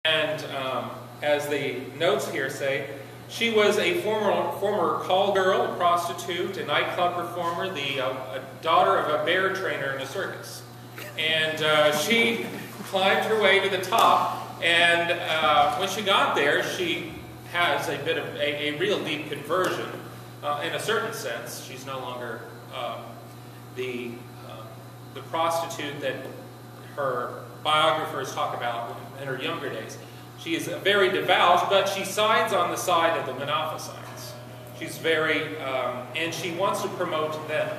And as the notes here say, she was a former call girl, a prostitute, a nightclub performer, a daughter of a bear trainer in a circus. And she climbed her way to the top, and when she got there, she has a bit of a real deep conversion. In a certain sense, she's no longer the prostitute that her biographers talk about in her younger days. She is very devout, but she sides on the side of the Monophysites. She's very, and she wants to promote them.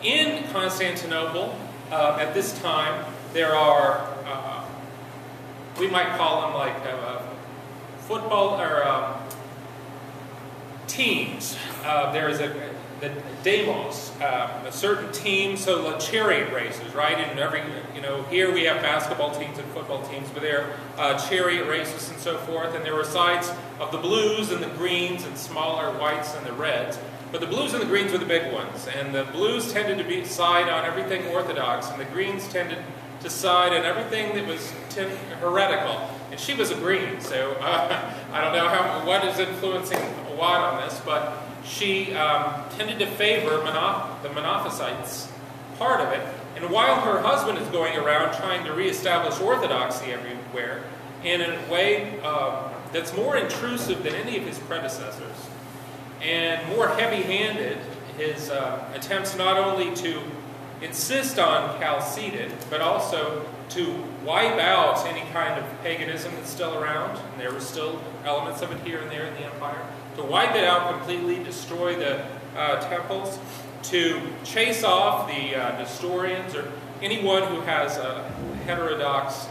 In Constantinople, at this time, there are, we might call them like football or teams. There is the demos, a certain team, so the chariot races, right? And every, here we have basketball teams and football teams, but there are chariot races and so forth. And there were sides of the blues and the greens and smaller whites and the reds. But the blues and the greens were the big ones. And the blues tended to side on everything orthodox, and the greens tended to side on everything that was heretical. And she was a green, so I don't know what is influencing what on this, but she tended to favor the Monophysites part of it. And while her husband is going around trying to reestablish orthodoxy everywhere, in a way that's more intrusive than any of his predecessors, and more heavy-handed, his attempts not only to insist on Chalcedon, but also to wipe out any kind of paganism that's still around, and there were still elements of it here and there in the empire, to wipe it out completely, destroy the temples, to chase off the Nestorians or anyone who has a heterodox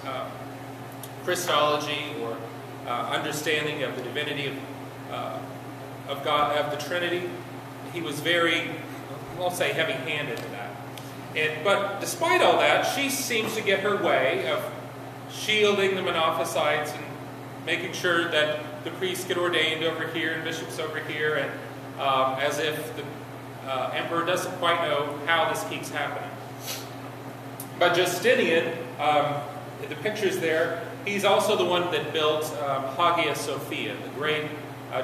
Christology or understanding of the divinity of God, of the Trinity. He was very, I'll say, heavy-handed to that. But despite all that, she seems to get her way of shielding the Monophysites and making sure that the priests get ordained over here and bishops over here, and as if the emperor doesn't quite know how this keeps happening. But Justinian, the picture's there, he's also the one that built Hagia Sophia, the great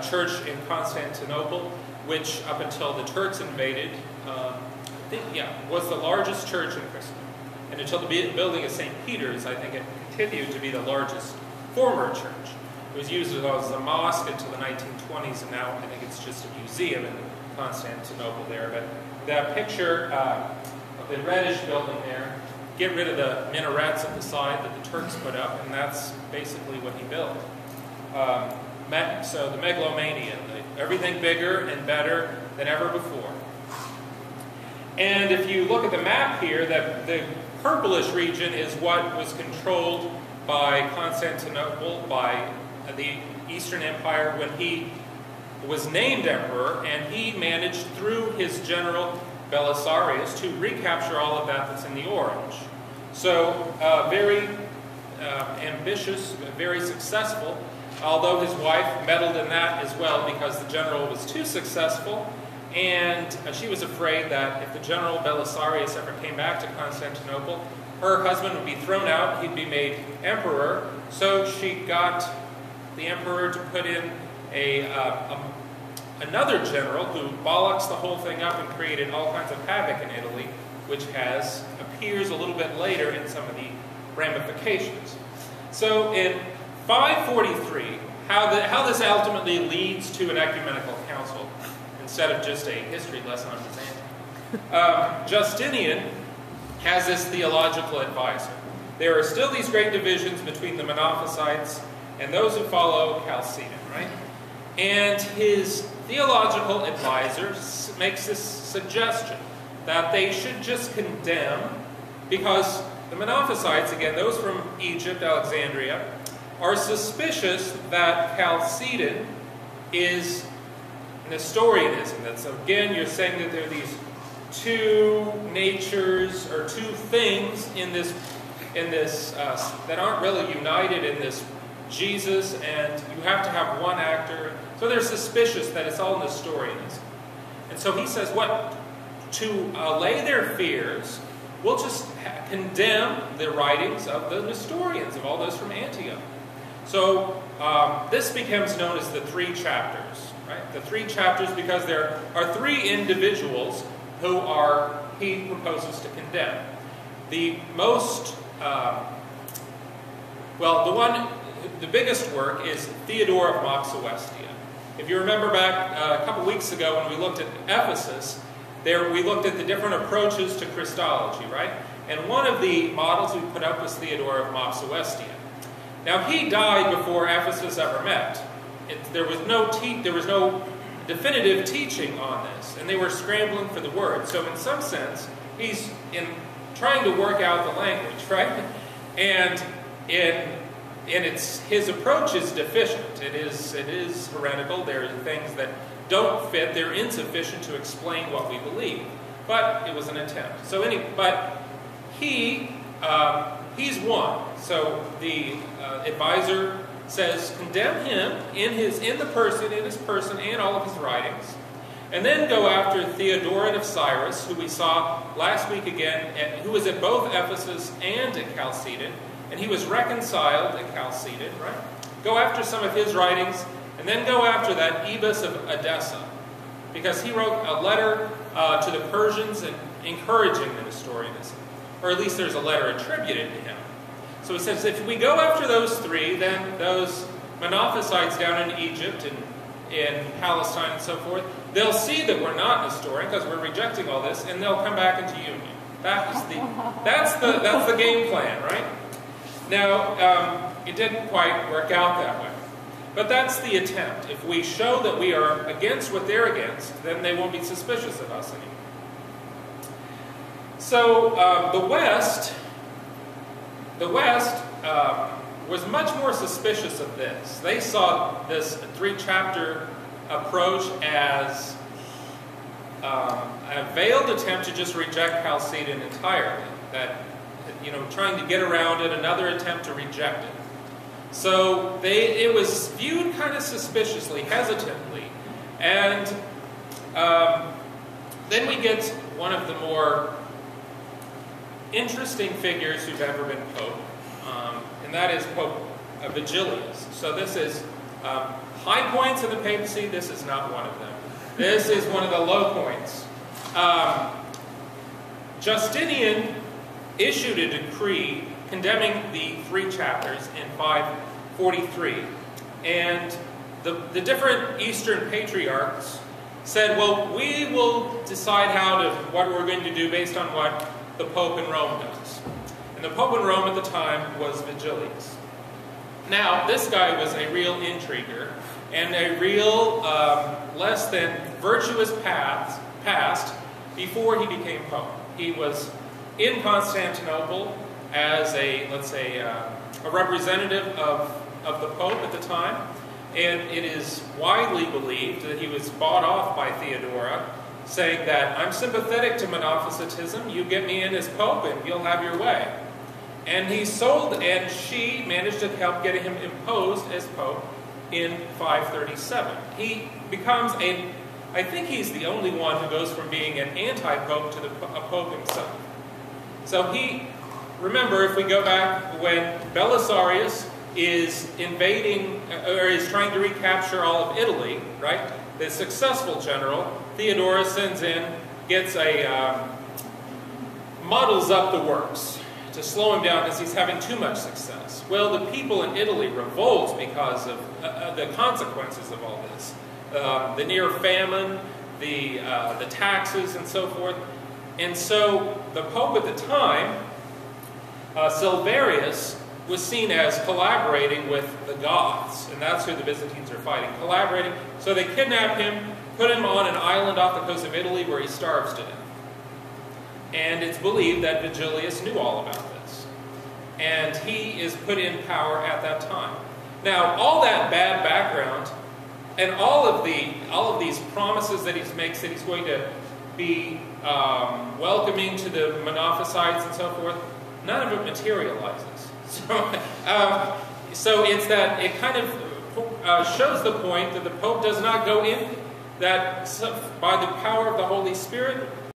church in Constantinople, which up until the Turks invaded, was the largest church in Christendom. And until the building of St. Peter's, I think it continued to be the largest former church. It was used as a mosque until the 1920s, and now I think it's just a museum in Constantinople there. But that picture of the reddish building there, get rid of the minarets at the side that the Turks put up, and that's basically what he built. So the megalomania, everything bigger and better than ever before. And if you look at the map here, the purplish region is what was controlled by Constantinople, by the Eastern Empire when he was named emperor, and he managed through his general Belisarius to recapture all of that that's in the orange. So very ambitious, very successful, although his wife meddled in that as well because the general was too successful, and she was afraid that if the general Belisarius ever came back to Constantinople, her husband would be thrown out, he'd be made emperor. So she got the emperor to put in another general who bollocks the whole thing up and created all kinds of havoc in Italy, which appears a little bit later in some of the ramifications. So in 543, how this ultimately leads to an ecumenical council instead of just a history lesson on Byzantium. Justinian has this theological advisor. There are still these great divisions between the Monophysites and those who follow Chalcedon, right? And his theological advisor makes this suggestion that they should just condemn, because the Monophysites, again, those from Egypt, Alexandria, are suspicious that Chalcedon is Nestorianism. That's, again, you're saying that there are these two natures or two things in this that aren't really united in this Jesus, and you have to have one actor. So they're suspicious that it's all Nestorianism. And so he says, to allay their fears, we'll just condemn the writings of the Nestorians, of all those from Antioch. So this becomes known as the three chapters, right? The three chapters because there are three individuals who he proposes to condemn. The most, the biggest work is Theodore of Mopsuestia. If you remember back a couple weeks ago when we looked at Ephesus, we looked at the different approaches to Christology, right? And one of the models we put up was Theodore of Mopsuestia. Now he died before Ephesus ever met. There was no definitive teaching on this, and they were scrambling for the word. So in some sense, he's trying to work out the language, right? And his approach is deficient. It is heretical. There are things that don't fit. They're insufficient to explain what we believe. But it was an attempt. So but he's one. So the advisor says condemn him in his person and all of his writings, and then go after Theodoret of Cyrus, who we saw last week again, who was at both Ephesus and at Chalcedon, and he was reconciled at Chalcedon, right? Go after some of his writings, and then go after that Ebus of Edessa, because he wrote a letter to the Persians and encouraging the Nestorianism, or at least there's a letter attributed to him. So it says if we go after those three, then those Monophysites down in Egypt and in Palestine and so forth, they'll see that we're not Nestorian because we're rejecting all this, and they'll come back into union. That's the game plan, right? Now, it didn't quite work out that way. But that's the attempt. If we show that we are against what they're against, then they won't be suspicious of us anymore. So the West was much more suspicious of this. They saw this three-chapter approach as a veiled attempt to just reject Chalcedon entirely. That, trying to get around it, another attempt to reject it. So it was viewed kind of suspiciously, hesitantly. And then we get one of the more interesting figures who've ever been Pope, and that is Pope Vigilius. So this is high points in the papacy. This is not one of them. This is one of the low points. Justinian issued a decree condemning the three chapters in 543. And the different Eastern patriarchs said, well, we will decide what we're going to do based on what the Pope in Rome does. And the Pope in Rome at the time was Vigilius. Now, this guy was a real intriguer and a real less than virtuous past before he became Pope. He was in Constantinople as a representative of the Pope at the time, and it is widely believed that he was bought off by Theodora, saying that I'm sympathetic to Monophysitism, you get me in as Pope and you'll have your way. And he sold, and she managed to help get him imposed as Pope in 537. He becomes I think he's the only one who goes from being an anti-Pope to a Pope himself. So remember, if we go back when Belisarius is invading, or is trying to recapture all of Italy, right? The successful general, Theodora sends in, muddles up the works to slow him down because he's having too much success. Well, the people in Italy revolt because of the consequences of all this. The near famine, the taxes, and so forth. And so the Pope at the time, Silverius, was seen as collaborating with the Goths, and that's who the Byzantines are fighting, collaborating. So they kidnap him, put him on an island off the coast of Italy where he starves to death. And it's believed that Vigilius knew all about this. And he is put in power at that time. Now, all that bad background and all of these promises that he makes, that he's going to be welcoming to the Monophysites and so forth, none of it materializes. So it's that it kind of shows the point that the Pope does not go in, that by the power of the Holy Spirit,